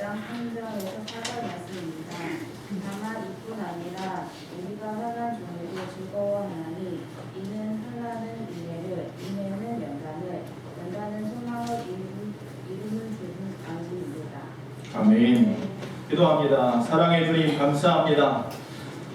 5장 3절에서 4절 말씀입니다. 다만 이뿐 아니라 우리가 환난 중에도 즐거워하나니 이는 환난은 인내를, 인내는 연단을, 연단은 소망을 이루는 줄은 알지이로다. 아멘. 기도합니다. 사랑의 주님 감사합니다.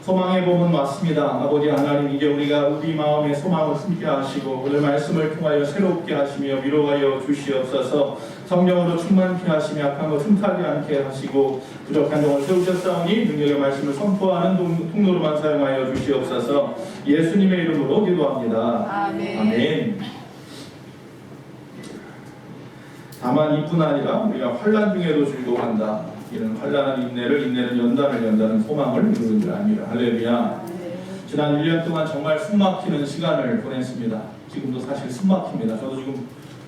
소망의 봄은 왔습니다. 아버지 하나님, 이제 우리가 우리 마음에 소망을 숨게 하시고 오늘 말씀을 통하여 새롭게 하시며 위로하여 주시옵소서. 성령으로 충만케 하시며 악한 것 틈타지 않게 하시고 부족한 종을 세우셨사오니 능력의 말씀을 선포하는 통로로만 사용하여 주시옵소서. 예수님의 이름으로 기도합니다. 아멘. 아멘. 다만 이뿐 아니라 우리가 환난 중에도 즐거워한다. 이는 환난은 인내를, 인내는 연단을, 연단은 소망을 이루는 줄 압니다. 할렐루야. 지난 1년 동안 정말 숨막히는 시간을 보냈습니다. 지금도 사실 숨막힙니다. 저도 지금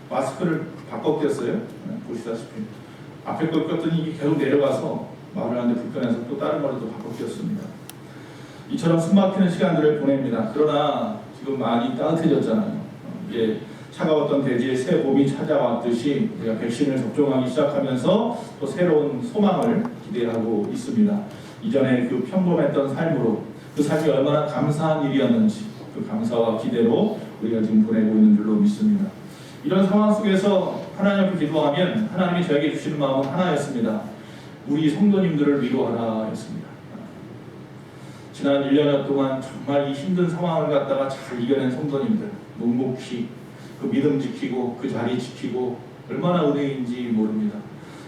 마스크를 바꿔 꼈어요. 보시다시피 앞에 거 꼈더니 이게 계속 내려가서 말을 하는데 불편해서 또 다른 거를 또 바꿔 꼈습니다. 이처럼 숨막히는 시간들을 보냅니다. 그러나 지금 많이 따뜻해졌잖아요. 이제 차가웠던 대지에 새 봄이 찾아왔듯이 우리가 백신을 접종하기 시작하면서 또 새로운 소망을 기대하고 있습니다. 이전에 그 평범했던 삶으로 그 삶이 얼마나 감사한 일이었는지 그 감사와 기대로 우리가 지금 보내고 있는 줄로 믿습니다. 이런 상황 속에서 하나님 앞에 기도하면 하나님이 저에게 주시는 마음은 하나였습니다. 우리 성도님들을 위로하라 였습니다. 지난 1년 동안 정말 이 힘든 상황을 갖다가 잘 이겨낸 성도님들 묵묵히 그 믿음 지키고 그 자리 지키고 얼마나 은혜인지 모릅니다.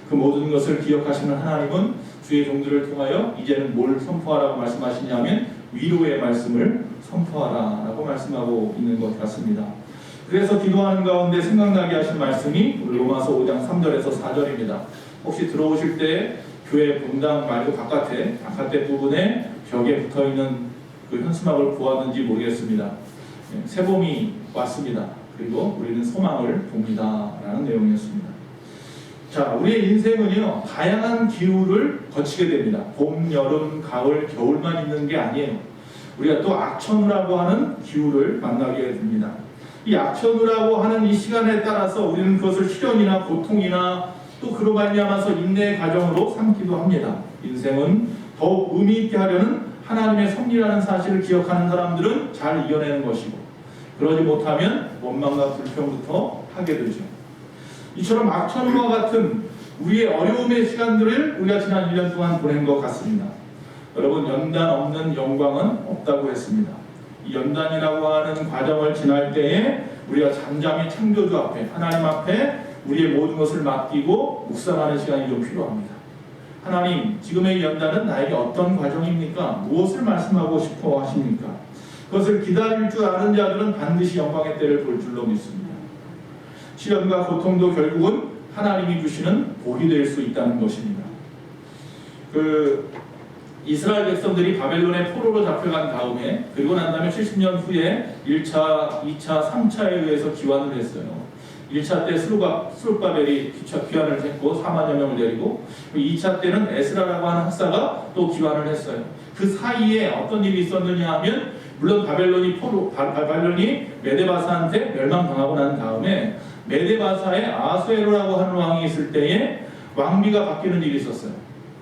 그 모든 것을 기억하시는 하나님은 주의 종들을 통하여 이제는 뭘 선포하라고 말씀하시냐면 위로의 말씀을 선포하라라고 말씀하고 있는 것 같습니다. 그래서 기도하는 가운데 생각나게 하신 말씀이 로마서 5장 3절에서 4절입니다. 혹시 들어오실 때 교회 본당 말고 바깥에 부분에 벽에 붙어있는 그 현수막을 보았는지 모르겠습니다. 새봄이 왔습니다. 그리고 우리는 소망을 봅니다 라는 내용이었습니다. 자, 우리의 인생은요 다양한 기후를 거치게 됩니다. 봄, 여름, 가을, 겨울만 있는 게 아니에요. 우리가 또 악천후라고 하는 기후를 만나게 됩니다. 이 악천후라고 하는 이 시간에 따라서 우리는 그것을 시련이나 고통이나 또 그로 말미암아서 인내의 과정으로 삼기도 합니다. 인생은 더욱 의미 있게 하려는 하나님의 섭리라는 사실을 기억하는 사람들은 잘 이겨내는 것이고 그러지 못하면 원망과 불평부터 하게 되죠. 이처럼 악천후와 같은 우리의 어려움의 시간들을 우리가 지난 1년 동안 보낸 것 같습니다. 여러분, 연단 없는 영광은 없다고 했습니다. 이 연단이라고 하는 과정을 지날 때에 우리가 잠잠히 창조주 앞에 하나님 앞에 우리의 모든 것을 맡기고 묵상하는 시간이 좀 필요합니다. 하나님, 지금의 연단은 나에게 어떤 과정입니까? 무엇을 말씀하고 싶어 하십니까? 그것을 기다릴 줄 아는 자들은 반드시 영광의 때를 볼 줄로 믿습니다. 시련과 고통도 결국은 하나님이 주시는 복이 될 수 있다는 것입니다. 이스라엘 백성들이 바벨론의 포로로 잡혀간 다음에 그리고 난 다음에 70년 후에 1차, 2차, 3차에 의해서 기환을 했어요. 1차 때 스룹바벨이 귀환을 했고 4만여 명을 데리고 2차 때는 에스라라고 하는 학사가 또 기환을 했어요. 그 사이에 어떤 일이 있었느냐 하면 물론 바벨론이 메데바사한테 멸망당하고 난 다음에 메데바사에 아수에로라고 하는 왕이 있을 때에 왕비가 바뀌는 일이 있었어요.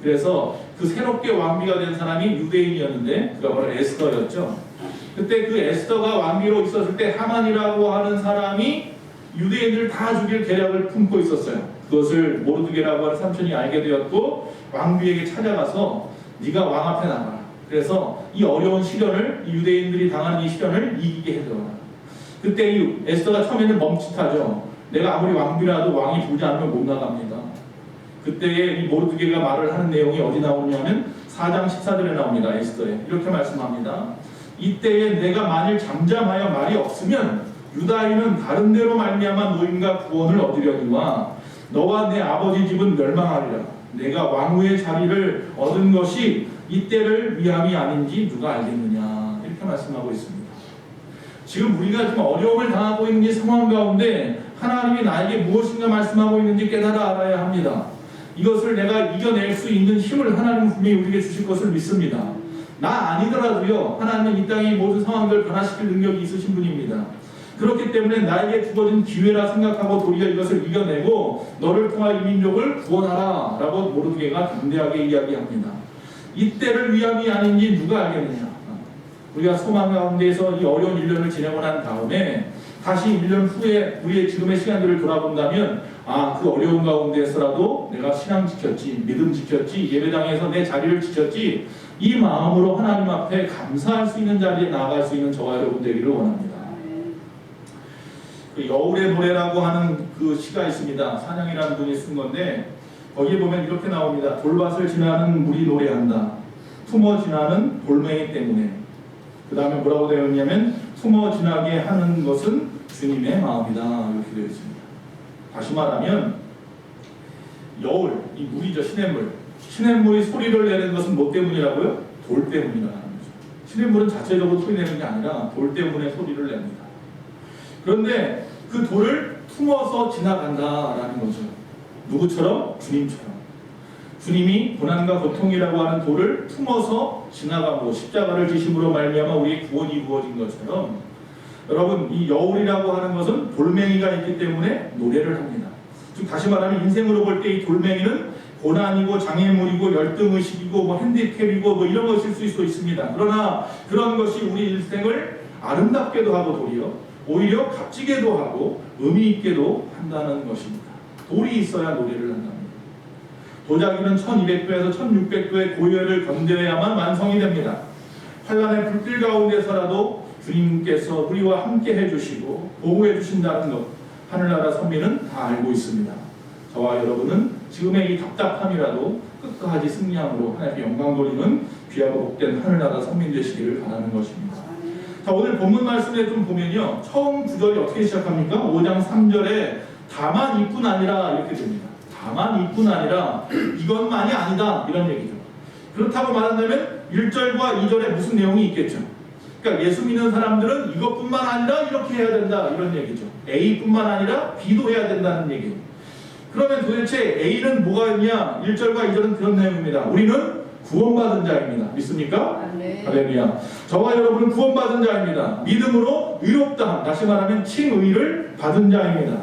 그래서 그 새롭게 왕비가 된 사람이 유대인이었는데 그가 바로 에스더였죠. 그때 그 에스더가 왕비로 있었을 때 하만이라고 하는 사람이 유대인들 다 죽일 계략을 품고 있었어요. 그것을 모르드게라고 하는 삼촌이 알게 되었고 왕비에게 찾아가서 네가 왕 앞에 나가라. 그래서 이 어려운 시련을 유대인들이 당하는 이 시련을 이기게 해줘라. 그때 이 에스더가 처음에는 멈칫하죠. 내가 아무리 왕비라도 왕이 부르지 않으면 못 나갑니다. 그때에 이 모르드게가 말을 하는 내용이 어디 나오냐면 4장 14절에 나옵니다. 에스더에 이렇게 말씀합니다. 이때에 내가 만일 잠잠하여 말이 없으면 유다인은 다른 데로 말미암아 노임과 구원을 얻으려니와 너와 내 아버지 집은 멸망하리라. 내가 왕후의 자리를 얻은 것이 이때를 위함이 아닌지 누가 알겠느냐 이렇게 말씀하고 있습니다. 지금 우리가 좀 어려움을 당하고 있는 이 상황 가운데 하나님이 나에게 무엇인가 말씀하고 있는지 깨달아 알아야 합니다. 이것을 내가 이겨낼 수 있는 힘을 하나님은 분명히 우리에게 주실 것을 믿습니다. 나 아니더라도요 하나님은 이 땅의 모든 상황들을 변화시킬 능력이 있으신 분입니다. 그렇기 때문에 나에게 주어진 기회라 생각하고 도리어 이것을 이겨내고 너를 통하여 이 민족을 구원하라 라고 모르드게가 담대하게 이야기합니다. 이때를 위함이 아닌지 누가 알겠느냐. 우리가 소망 가운데에서 이 어려운 1년을 지내고 난 다음에 다시 1년 후에 우리의 지금의 시간들을 돌아본다면 그 어려운 가운데서라도 내가 신앙 지켰지, 믿음 지켰지, 예배당에서 내 자리를 지켰지, 이 마음으로 하나님 앞에 감사할 수 있는 자리에 나아갈 수 있는 저와 여러분 되기를 원합니다. 그 여울의 노래라고 하는 그 시가 있습니다. 산양이라는 분이 쓴 건데 거기에 보면 이렇게 나옵니다. 돌밭을 지나는 물이 노래한다. 품어 지나는 돌멩이 때문에. 그 다음에 뭐라고 되어 있냐면 품어 지나게 하는 것은 주님의 마음이다. 이렇게 되어 있습니다. 다시 말하면 여울, 이 물이죠. 시냇물. 시냇물이 소리를 내는 것은 뭐 때문이라고요? 돌 때문이라는 거죠. 시냇물은 자체적으로 소리 내는 게 아니라 돌 때문에 소리를 냅니다. 그런데 그 돌을 품어서 지나간다라는 거죠. 누구처럼? 주님처럼. 주님이 고난과 고통이라고 하는 돌을 품어서 지나가고 십자가를 지심으로 말미암아 우리의 구원이 이루어진 것처럼 여러분 이 여울이라고 하는 것은 돌멩이가 있기 때문에 노래를 합니다. 즉 다시 말하면 인생으로 볼 때 이 돌멩이는 고난이고 장애물이고 열등의식이고 뭐 핸디캡이고 뭐 이런 것일 수 있습니다. 그러나 그런 것이 우리 일생을 아름답게도 하고 오히려 값지게도 하고 의미 있게도 한다는 것입니다. 돌이 있어야 노래를 한답니다. 도자기는 1200도에서 1600도의 고열을 견뎌야만 완성이 됩니다. 환란의 불길 가운데서라도 주님께서 우리와 함께 해주시고 보호해 주신다는 것 하늘나라 선민은 다 알고 있습니다. 저와 여러분은 지금의 이 답답함이라도 끝까지 승리함으로 하나님께 영광 돌리는 귀하고 복된 하늘나라 선민 되시기를 바라는 것입니다. 자, 오늘 본문 말씀에 좀 보면요, 처음 구절이 어떻게 시작합니까? 5장 3절에 다만 이뿐 아니라 이렇게 됩니다. 다만 이뿐 아니라 이것만이 아니다 이런 얘기죠. 그렇다고 말한다면 1절과 2절에 무슨 내용이 있겠죠? 그러니까 예수 믿는 사람들은 이것뿐만 아니라 이렇게 해야 된다 이런 얘기죠. A뿐만 아니라 B도 해야 된다는 얘기예요. 그러면 도대체 A는 뭐가 있냐? 1절과 2절은 그런 내용입니다. 우리는 구원받은 자입니다. 믿습니까? 할렐루야. 저와 여러분은 구원받은 자입니다. 믿음으로 의롭다. 다시 말하면 칭의를 받은 자입니다.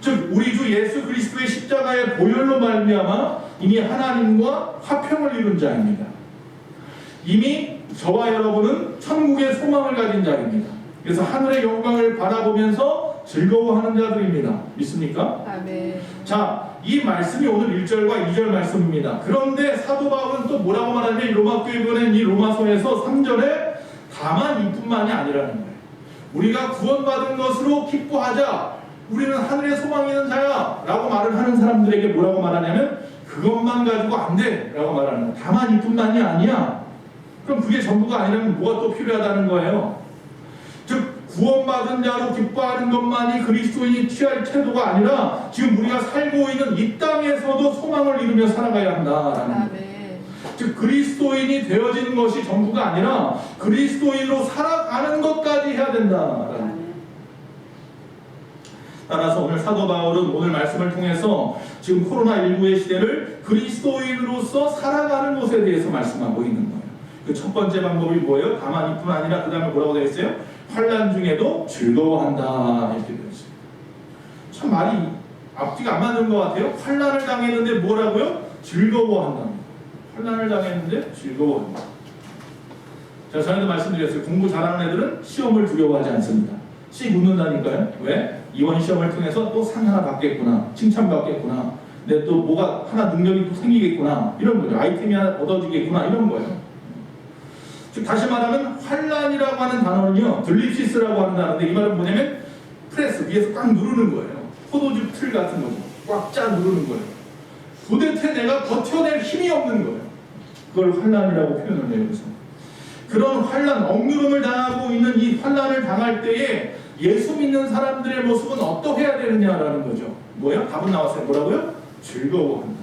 즉 우리 주 예수 그리스도의 십자가의 보혈로 말미암아 이미 하나님과 화평을 이룬 자입니다. 이미 저와 여러분은 천국의 소망을 가진 자입니다. 그래서 하늘의 영광을 바라보면서 즐거워하는 자들입니다. 믿습니까? 아멘. 자, 이 말씀이 오늘 1절과 2절 말씀입니다. 그런데 사도 바울은 또 뭐라고 말하냐면 로마교회 보낸 이 로마서에서 3절에 다만 이뿐만이 아니라는 거예요. 우리가 구원받은 것으로 기뻐하자. 우리는 하늘의 소망이 있는 자야 라고 말을 하는 사람들에게 뭐라고 말하냐면 그것만 가지고 안 돼 라고 말하는 거예요. 다만 이뿐만이 아니야. 그럼 그게 전부가 아니라면 뭐가 또 필요하다는 거예요. 즉 구원받은 자로 기뻐하는 것만이 그리스도인이 취할 태도가 아니라 지금 우리가 살고 있는 이 땅에서도 소망을 이루며 살아가야 한다라는 거예요. 즉 그리스도인이 되어지는 것이 전부가 아니라 그리스도인으로 살아가는 것까지 해야 된다라는 거예요. 따라서 오늘 사도 바울은 오늘 말씀을 통해서 지금 코로나19의 시대를 그리스도인으로서 살아가는 것에 대해서 말씀하고 있는 거예요. 그 첫 번째 방법이 뭐예요? 다만 이뿐 아니라 그 다음에 뭐라고 되어 있어요? 환난 중에도 즐거워한다 이렇게 되어 있습니다. 참 말이 앞뒤가 안 맞는 것 같아요. 환난을 당했는데 뭐라고요? 즐거워한다. 환난을 당했는데 즐거워한다. 제가 전에도 말씀드렸어요. 공부 잘하는 애들은 시험을 두려워하지 않습니다. 씩 웃는다니까요. 왜? 이번 시험을 통해서 또 상 하나 받겠구나, 칭찬받겠구나, 내 또 뭐가 하나 능력이 또 생기겠구나 이런 거죠. 아이템이 하나 얻어지겠구나 이런 거예요. 즉 다시 말하면 환란이라고 하는 단어는요, 들립시스라고 하는 단어인데 이 말은 뭐냐면 프레스 위에서 꽉 누르는 거예요. 포도주 틀 같은 거죠. 꽉 짜 누르는 거예요. 도대체 내가 버텨낼 힘이 없는 거예요. 그걸 환란이라고 표현을 해요. 그래서 그런 환란, 억누름을 당하고 있는 이 환란을 당할 때에 예수 믿는 사람들의 모습은 어떠해야 되느냐라는 거죠. 뭐야? 답은 나왔어요. 뭐라고요? 즐거워한다.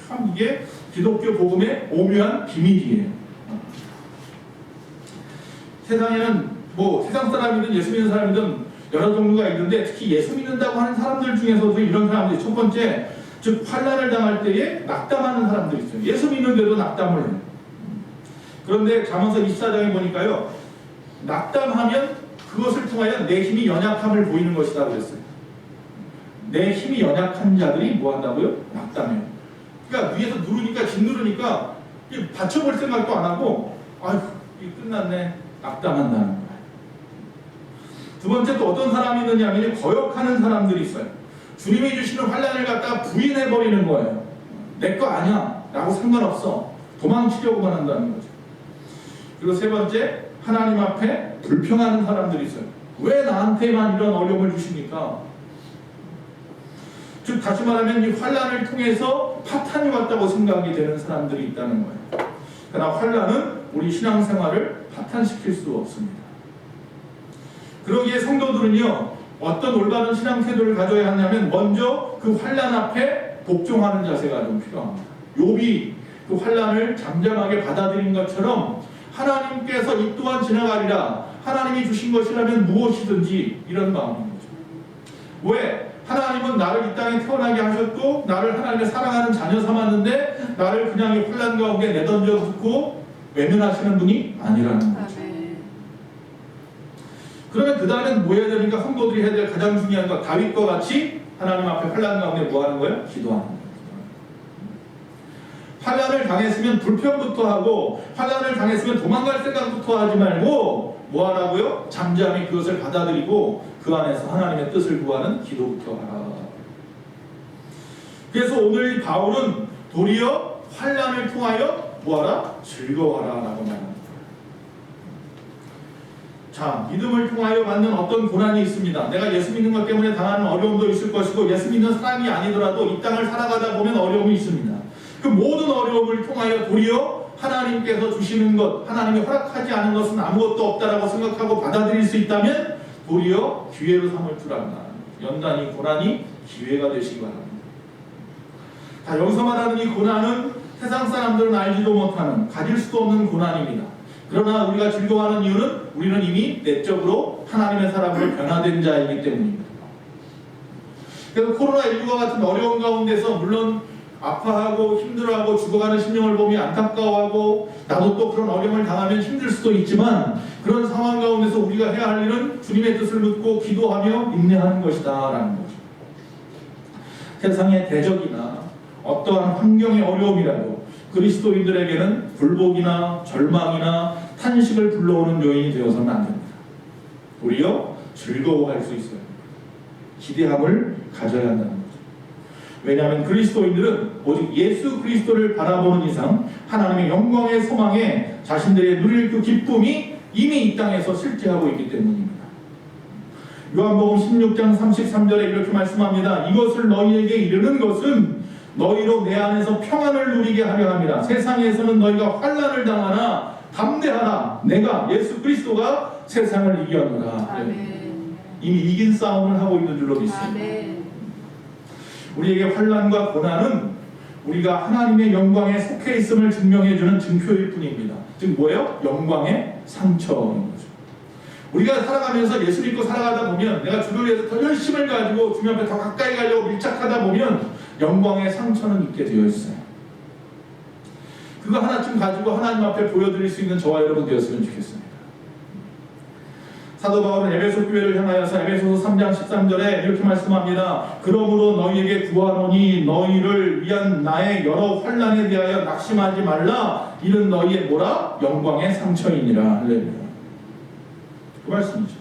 참 이게 기독교 복음의 오묘한 비밀이에요. 세상에는 뭐 세상 사람이든 예수 믿는 사람이든 여러 종류가 있는데 특히 예수 믿는다고 하는 사람들 중에서도 이런 사람들이 첫 번째, 즉 환란을 당할 때에 낙담하는 사람들이 있어요. 예수 믿는데도 낙담을 해요. 그런데 잠언서 24장에 보니까요, 낙담하면 그것을 통하여 내 힘이 연약함을 보이는 것이다 그랬어요. 내 힘이 연약한 자들이 뭐 한다고요? 낙담해요. 그러니까 위에서 누르니까 짓누르니까 받쳐볼 생각도 안 하고 아휴 이게 끝났네 낙담한다는 거예요. 두 번째 또 어떤 사람이 있느냐 하면 거역하는 사람들이 있어요. 주님이 주시는 환난을 갖다가 부인해버리는 거예요. 내 거 아니야 라고 상관없어 도망치려고만 한다는 거죠. 그리고 세 번째 하나님 앞에 불평하는 사람들이 있어요. 왜 나한테만 이런 어려움을 주십니까? 즉 다시 말하면 이 환난을 통해서 파탄이 왔다고 생각이 되는 사람들이 있다는 거예요. 그러나 환난은 우리 신앙생활을 파탄시킬 수 없습니다. 그러기에 성도들은요 어떤 올바른 신앙 태도를 가져야 하냐면 먼저 그 환난 앞에 복종하는 자세가 좀 필요합니다. 욥이 그 환난을 잠잠하게 받아들인 것처럼 하나님께서 이 또한 지나가리라 하나님이 주신 것이라면 무엇이든지 이런 마음인 거죠. 왜? 하나님은 나를 이 땅에 태어나게 하셨고 나를 하나님의 사랑하는 자녀 삼았는데 나를 그냥 이 환난 가운데 내던져 두고 외면하시는 분이 아니라는 거죠. 그러면 그 다음엔 뭐 해야 되니까 성도들이 해야 될 가장 중요한 거 다윗과 같이 하나님 앞에 환난 가운데 뭐 하는 거예요? 기도하는 거예요. 환난을 당했으면 불평부터 하고 환난을 당했으면 도망갈 생각부터 하지 말고 뭐 하라고요? 잠잠히 그것을 받아들이고 그 안에서 하나님의 뜻을 구하는 기도부터 하라. 그래서 오늘 바울은 도리어 환난을 통하여 뭐하라? 즐거워하라 라고 말합니다. 자, 믿음을 통하여 받는 어떤 고난이 있습니다. 내가 예수 믿는 것 때문에 당하는 어려움도 있을 것이고 예수 믿는 사람이 아니더라도 이 땅을 살아가다 보면 어려움이 있습니다. 그 모든 어려움을 통하여 도리어 하나님께서 주시는 것, 하나님이 허락하지 않은 것은 아무것도 없다라고 생각하고 받아들일 수 있다면 도리어 기회로 삼을 줄 안다. 연단이 고난이 기회가 되시기 바랍니다. 자, 여기서 말하는 이 고난은 세상 사람들은 알지도 못하는 가질 수도 없는 고난입니다. 그러나 우리가 즐거워하는 이유는 우리는 이미 내적으로 하나님의 사람으로 변화된 자이기 때문입니다. 그래서 코로나19가 같은 어려운 가운데서 물론 아파하고 힘들어하고 죽어가는 심령을 보며 안타까워하고 나도 또 그런 어려움을 당하면 힘들 수도 있지만 그런 상황 가운데서 우리가 해야 할 일은 주님의 뜻을 묻고 기도하며 인내하는 것이다 라는 거죠. 세상의 대적이나 어떠한 환경의 어려움이라도 그리스도인들에게는 불복이나 절망이나 탄식을 불러오는 요인이 되어서는 안 됩니다. 오히려 즐거워할 수 있어요. 기대함을 가져야 한다는 거죠. 왜냐하면 그리스도인들은 오직 예수 그리스도를 바라보는 이상 하나님의 영광의 소망에 자신들의 누릴 그 기쁨이 이미 이 땅에서 실제하고 있기 때문입니다. 요한복음 16장 33절에 이렇게 말씀합니다. 이것을 너희에게 이르는 것은 너희로 내 안에서 평안을 누리게 하려 함이라. 세상에서는 너희가 환난을 당하나 담대하라. 내가 예수 그리스도가 세상을 이겼노라. 아멘. 이미 이긴 싸움을 하고 있는 줄로 믿습니다. 아멘. 우리에게 환난과 고난은 우리가 하나님의 영광에 속해 있음을 증명해주는 증표일 뿐입니다. 즉 뭐예요? 영광의 상처인 거죠. 우리가 살아가면서 예수 믿고 살아가다 보면 내가 주를 위해서 더 열심을 가지고 주님 앞에 더 가까이 가려고 밀착하다 보면 영광의 상처는 있게 되어 있어요. 그거 하나쯤 가지고 하나님 앞에 보여드릴 수 있는 저와 여러분 되었으면 좋겠습니다. 사도 바울은 에베소 교회를 향하여서 에베소서 3장 13절에 이렇게 말씀합니다. 그러므로 너희에게 구하노니 너희를 위한 나의 여러 환난에 대하여 낙심하지 말라. 이는 너희의 뭐라? 영광의 상처이니라. 할렐루야. 그 말씀이죠.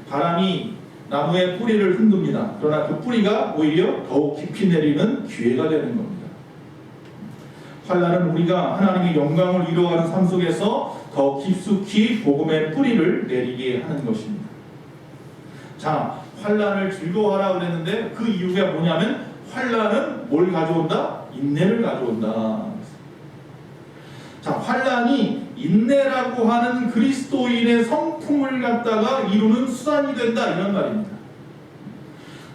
바람이 나무의 뿌리를 흔듭니다. 그러나 그 뿌리가 오히려 더욱 깊이 내리는 기회가 되는 겁니다. 환난은 우리가 하나님의 영광을 이루어가는 삶 속에서 더 깊숙이 복음의 뿌리를 내리게 하는 것입니다. 자, 환난을 즐거워하라 그랬는데 그 이유가 뭐냐면 환난은 뭘 가져온다? 인내를 가져온다. 자, 환난이 인내라고 하는 그리스도인의 성품을 갖다가 이루는 수단이 된다 이런 말입니다.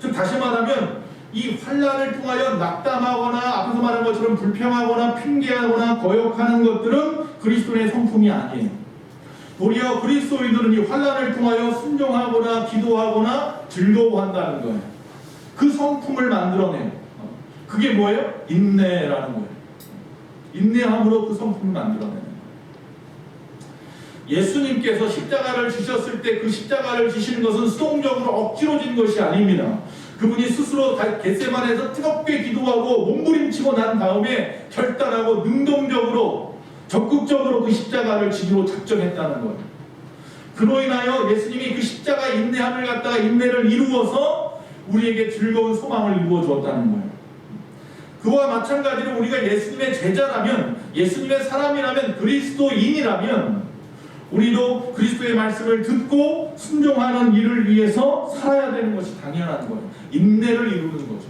즉 다시 말하면 이 환난을 통하여 낙담하거나 앞에서 말한 것처럼 불평하거나 핑계하거나 거역하는 것들은 그리스도인의 성품이 아니에요. 도리어 그리스도인들은 이 환난을 통하여 순종하거나 기도하거나 즐거워한다는 거예요. 그 성품을 만들어내요. 그게 뭐예요? 인내라는 거예요. 인내함으로 그 성품을 만들어내는 거예요. 예수님께서 십자가를 지셨을 때 그 십자가를 지시는 것은 수동적으로 억지로 진 것이 아닙니다. 그분이 스스로 겟세마네에서 뜨겁게 기도하고 몸부림치고 난 다음에 결단하고 능동적으로 적극적으로 그 십자가를 지기로 작정했다는 거예요. 그로 인하여 예수님이 그 십자가 인내함을 갖다가 인내를 이루어서 우리에게 즐거운 소망을 이루어 주었다는 거예요. 그와 마찬가지로 우리가 예수님의 제자라면, 예수님의 사람이라면, 그리스도인이라면 우리도 그리스도의 말씀을 듣고 순종하는 일을 위해서 살아야 되는 것이 당연한 거예요. 인내를 이루는 거죠.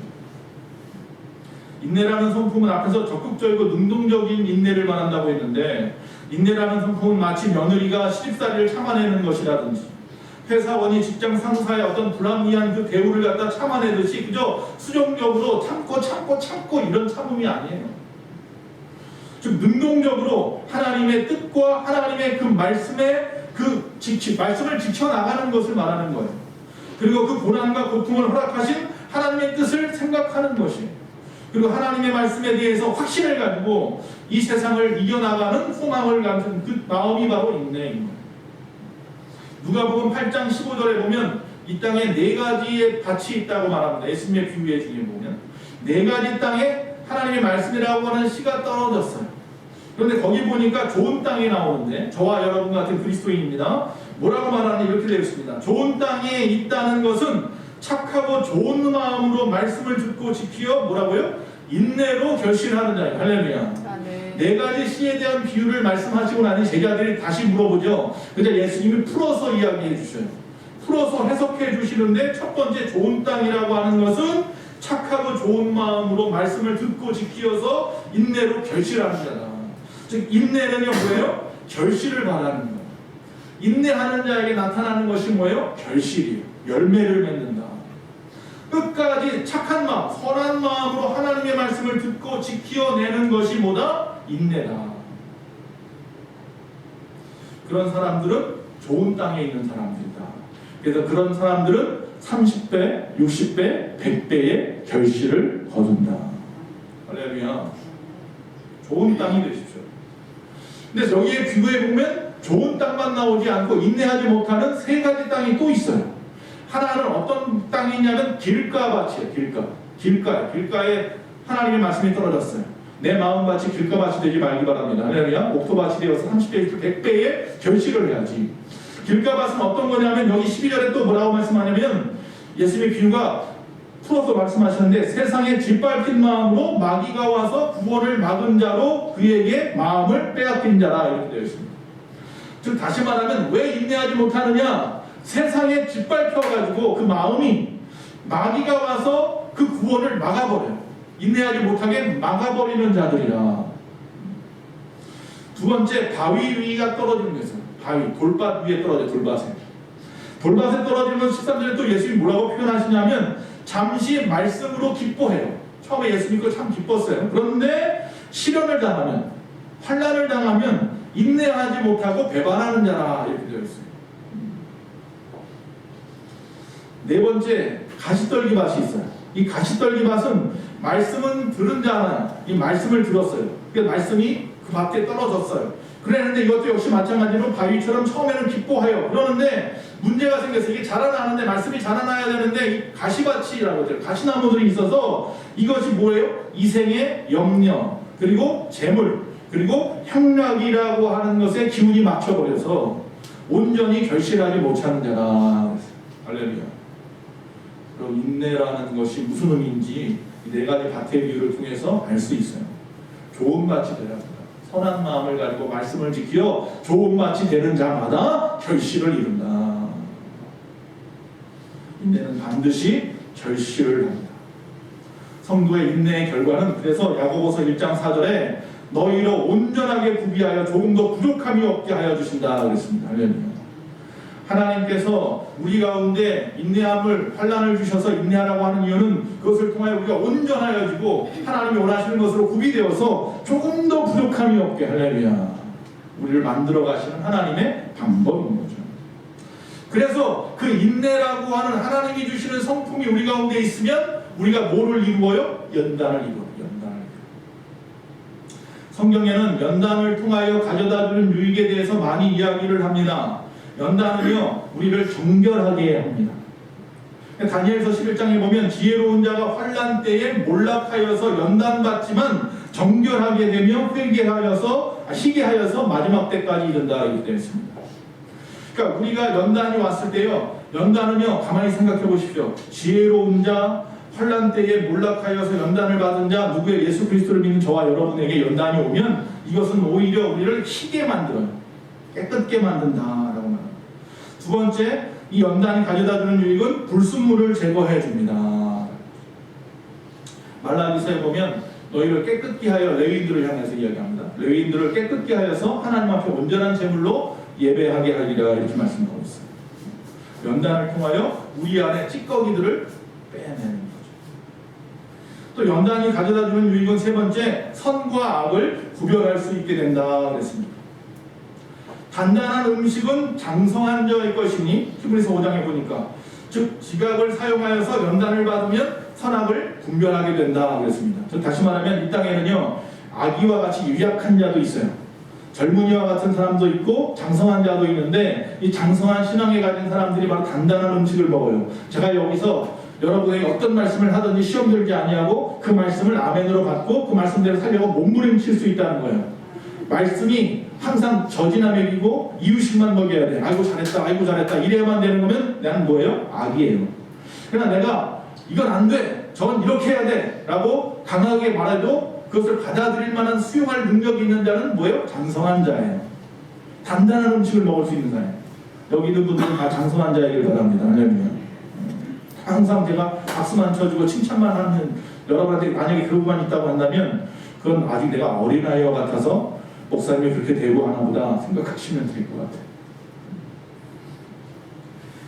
인내라는 성품은 앞에서 적극적이고 능동적인 인내를 말한다고 했는데, 인내라는 성품은 마치 며느리가 시집살이를 참아내는 것이라든지 회사원이 직장 상사의 어떤 불합리한 그 대우를 갖다 참아내듯이 그저 수정적으로 참고 이런 참음이 아니에요. 즉 능동적으로 하나님의 뜻과 하나님의 그 말씀의 말씀을 지켜나가는 것을 말하는 거예요. 그리고 그 고난과 고통을 허락하신 하나님의 뜻을 생각하는 것이에요. 그리고 하나님의 말씀에 대해서 확신을 가지고 이 세상을 이겨나가는 소망을 가진 그 마음이 바로 인내인 거예요. 누가복음 8장 15절에 보면 이 땅에 4가지의 밭이 있다고 말합니다. 예수님의 비유에 중에 보면 4가지 땅에 하나님의 말씀이라고 하는 씨가 떨어졌어요. 그런데 거기 보니까 좋은 땅이 나오는데, 저와 여러분 같은 그리스도인입니다. 뭐라고 말하는지 이렇게 되어 있습니다. 좋은 땅에 있다는 것은 착하고 좋은 마음으로 말씀을 듣고 지키어 뭐라고요? 인내로 결실하는 자예요. 할렐루야. 네 가지 씨에 대한 비유를 말씀하시고 나니 제자들이 다시 물어보죠. 근데 예수님이 풀어서 이야기해 주셔요. 풀어서 해석해 주시는데, 첫 번째 좋은 땅이라고 하는 것은 착하고 좋은 마음으로 말씀을 듣고 지키어서 인내로 결실하는 자다. 즉 인내는요 뭐예요? 결실을 바라는 거예요. 인내하는 자에게 나타나는 것이 뭐예요? 결실이에요. 열매를 맺는다. 끝까지 착한 마음, 선한 마음으로 하나님의 말씀을 듣고 지켜내는 것이 뭐다? 인내다. 그런 사람들은 좋은 땅에 있는 사람들이다. 그래서 그런 사람들은 30배, 60배, 100배의 결실을 거둔다. 할렐루야. 좋은 땅이 되십시오. 근데 여기에 비교해 보면 좋은 땅만 나오지 않고 인내하지 못하는 3가지 땅이 또 있어요. 하나는 어떤 땅이냐면 길가밭이에요. 길가에 하나님의 말씀이 떨어졌어요. 내 마음밭이 길가밭이 되지 말기 바랍니다. 할렐루야. 목토밭이 되어서 30배, 100배의 결실을 해야지. 길가밭은 어떤 거냐면 여기 12절에 또 뭐라고 말씀하냐면, 예수님의 비유가 풀어서 말씀하시는데, 세상에 짓밟힌 마음으로 마귀가 와서 구원을 막은 자로 그에게 마음을 빼앗긴 자라, 이렇게 되어 있습니다. 즉 다시 말하면 왜 인내하지 못하느냐? 세상에 짓밟혀가지고 그 마음이 마귀가 와서 그 구원을 막아버려요. 인내하지 못하게 막아버리는 자들이라. 두 번째, 바위 위가 떨어지는 것은 바위, 돌밭 위에 떨어져. 돌밭에 떨어지면 13절에 또 예수님이 뭐라고 표현하시냐면, 잠시 말씀으로 기뻐해요. 처음에 예수 믿고 참 기뻤어요. 그런데 시련을 당하면, 환난을 당하면 인내하지 못하고 배반하는 자라, 이렇게 되어 있어요. 네 번째, 가시떨기 밭이 있어요. 이 가시떨기 밭은 말씀은 들은 자나, 이 말씀을 들었어요. 그 말씀이 그 밭에 떨어졌어요. 그랬는데 이것도 역시 마찬가지로 바위처럼 처음에는 기뻐해요. 그러는데 문제가 생겼어요. 이게 자라나는데, 말씀이 자라나야 되는데 이 가시밭이라고 해요. 가시나무들이 있어서 이것이 뭐예요? 이생의 염려, 그리고 재물, 그리고 향락이라고 하는 것에 기운이 맞춰버려서 온전히 결실하지 못하는 자라. 할렐루야. 그리고 인내라는 것이 무슨 의미인지 이 4가지 밭의 비유를 통해서 알 수 있어요. 좋은 밭이 되어야 합니다. 선한 마음을 가지고 말씀을 지켜 좋은 밭이 되는 자마다 결실을 이룬다. 인내는 반드시 결실을 합니다. 성도의 인내의 결과는, 그래서 야고보서 1장 4절에 너희로 온전하게 구비하여 조금 더 부족함이 없게 하여 주신다 그랬습니다. 할렐루야. 하나님께서 우리 가운데 인내함을, 환난을 주셔서 인내하라고 하는 이유는 그것을 통하여 우리가 온전하여지고 하나님이 원하시는 것으로 구비되어서 조금 더 부족함이 없게, 할렐루야, 우리를 만들어 가시는 하나님의 방법인 거죠. 그래서 그 인내라고 하는 하나님이 주시는 성품이 우리 가운데 있으면 우리가 뭐를 이루어요? 연단을 이루어요. 성경에는 연단을 통하여 가져다주는 유익에 대해서 많이 이야기를 합니다. 연단은요, 우리를 정결하게 합니다. 다니엘서 11장에 보면 지혜로운 자가 환난 때에 몰락하여서 연단받지만 정결하게 되며 희게하여서 마지막 때까지 이른다 이렇게 되어 있습니다. 그러니까 우리가 연단이 왔을 때요, 연단은요, 가만히 생각해 보십시오. 지혜로운 자, 환난 때에 몰락하여서 연단을 받은 자, 누구의 예수 그리스도를 믿는 저와 여러분에게 연단이 오면 이것은 오히려 우리를 희게 만들어요. 깨끗게 만든다라고 말합니다. 두 번째, 이 연단이 가져다주는 유익은 불순물을 제거해 줍니다. 말라기서에 보면 너희를 깨끗게 하여 레위인들을 향해서 이야기합니다. 레위인들을 깨끗게 하여서 하나님 앞에 온전한 제물로 예배하게 하리라 이렇게 말씀하고 있어요. 연단을 통하여 우리 안에 찌꺼기들을 빼내는 거죠. 또 연단이 가져다주는 유익은 세 번째, 선과 악을 구별할 수 있게 된다 그랬습니다. 단단한 음식은 장성한 자의 것이니 히브리서 5장에 보니까 즉 지각을 사용하여서 연단을 받으면 선악을 분별하게 된다 그랬습니다. 즉 다시 말하면 이 땅에는요, 아기와 같이 유약한 자도 있어요. 젊은이와 같은 사람도 있고 장성한 자도 있는데 이 장성한 신앙에 가진 사람들이 바로 단단한 음식을 먹어요. 제가 여기서 여러분에게 어떤 말씀을 하든지 시험 들지 아니하고 그 말씀을 아멘으로 받고 그 말씀대로 살려고 몸부림칠 수 있다는 거예요. 말씀이 항상 저지나 먹이고 이유식만 먹여야 돼. 아이고 잘했다, 아이고 잘했다 이래야만 되는 거면 나는 뭐예요? 악이에요. 그러나 내가 이건 안 돼, 저건 이렇게 해야 돼 라고 강하게 말해도 그것을 받아들일 만한 수용할 능력이 있는 자는 뭐예요? 장성한 자예요. 단단한 음식을 먹을 수 있는 자예요. 여기 있는 분들은 다 장성한 자이길 바랍니다. 할렐루야. 항상 제가 박수만 쳐주고 칭찬만 하는 여러분한테 만약에 그러고만 있다고 한다면 그건 아직 내가 어린아이와 같아서 목사님이 그렇게 되고 하나보다 생각하시면 될 것 같아요.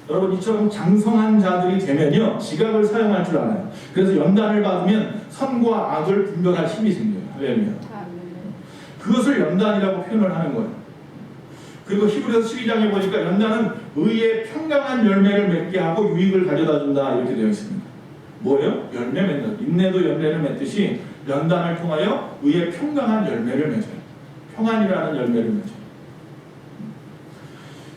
여러분 이처럼 장성한 자들이 되면요, 지각을 사용할 줄 알아요. 그래서 연단을 받으면 선과 악을 분별할 힘이 생겨요. 할렐루야. 그것을 연단이라고 표현을 하는 거예요. 그리고 히브리서 12장에 보니까 연단은 의의 평강한 열매를 맺게 하고 유익을 가져다 준다 이렇게 되어 있습니다. 뭐예요? 열매 맺는, 인내도 열매를 맺듯이 연단을 통하여 의의 평강한 열매를 맺어요. 평안이라는 열매를 맺어요.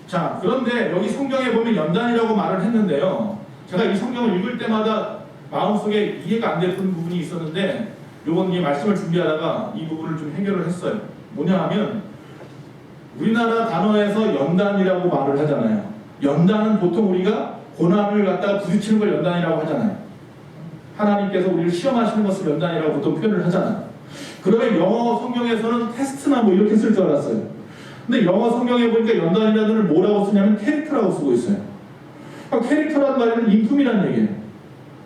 자, 그런데 여기 성경에 보면 연단이라고 말을 했는데요, 제가 이 성경을 읽을 때마다 마음속에 이해가 안 됐던 부분이 있었는데 요번 이 말씀을 준비하다가 이 부분을 좀 해결을 했어요. 뭐냐 하면 우리나라 단어에서 연단이라고 말을 하잖아요. 연단은 보통 우리가 고난을 갖다가 부딪히는 걸 연단이라고 하잖아요. 하나님께서 우리를 시험하시는 것을 연단이라고 보통 표현을 하잖아요. 그러면 영어 성경에서는 테스트나 뭐 이렇게 쓸 줄 알았어요. 근데 영어 성경에 보니까 연단이라는 걸 뭐라고 쓰냐면 캐릭터라고 쓰고 있어요. 캐릭터란 말은 인품이란 얘기예요.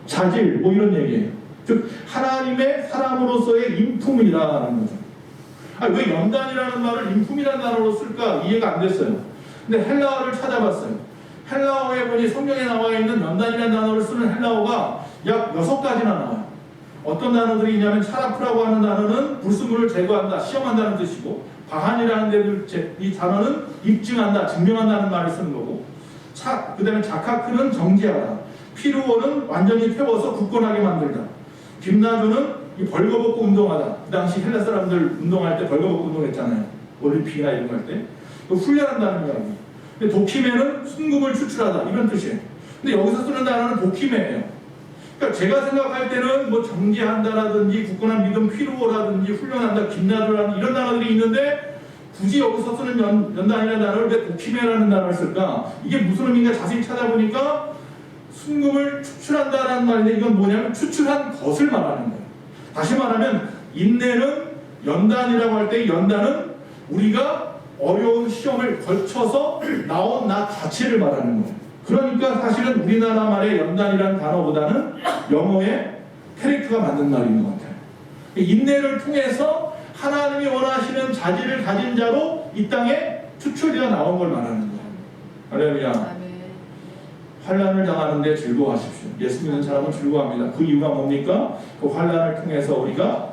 자질 뭐 이런 얘기예요. 즉 하나님의 사람으로서의 인품이라는 거죠. 왜 연단이라는 말을 인품이라는 단어로 쓸까 이해가 안 됐어요. 근데 헬라어를 찾아봤어요. 헬라어에 보니 성경에 나와 있는 연단이라는 단어를 쓰는 헬라어가 약 6가지나 나와요. 어떤 단어들이 있냐면 차라프라고 하는 단어는 불순물을 제거한다, 시험한다는 뜻이고, 바한이라는 데들 이 단어는 입증한다, 증명한다는 말을 쓰는 거고, 그 다음에 자카크는 정죄하다, 피루어는 완전히 태워서 굳건하게 만들다, 김나주는 벌거벗고 운동하다. 그 당시 헬라 사람들 운동할 때 벌거벗고 운동했잖아요. 올림픽이나 이런 거 할 때. 훈련한다는 이야기. 근데 도키메는 순금을 추출하다 이런 뜻이에요. 근데 여기서 쓰는 단어는 도키메예요. 그러니까 제가 생각할 때는 뭐 정지한다라든지 굳건한 믿음 피루어라든지 훈련한다, 김나주라는 이런 단어들이 있는데 굳이 여기서 쓰는 연단이라는 단어를 왜 도키메라는 단어를 쓸까? 이게 무슨 의미인가 자세히 찾아보니까 순금을 추출한다라는 말인데 이건 뭐냐면 추출한 것을 말하는 거예요. 다시 말하면 인내는 연단이라고 할 때 연단은 우리가 어려운 시험을 거쳐서 나온 나 자체를 말하는 거예요. 그러니까 사실은 우리나라 말의 연단이라는 단어보다는 영어의 캐릭터가 맞는 말인 것 같아요. 인내를 통해서 하나님이 원하시는 자질을 가진 자로 이 땅에 추출되어 나온 걸 말하는 거예요. 할렐루야. 환난을 당하는데 즐거워하십시오. 예수 믿는 사람은 즐거워합니다. 그 이유가 뭡니까? 그 환난을 통해서 우리가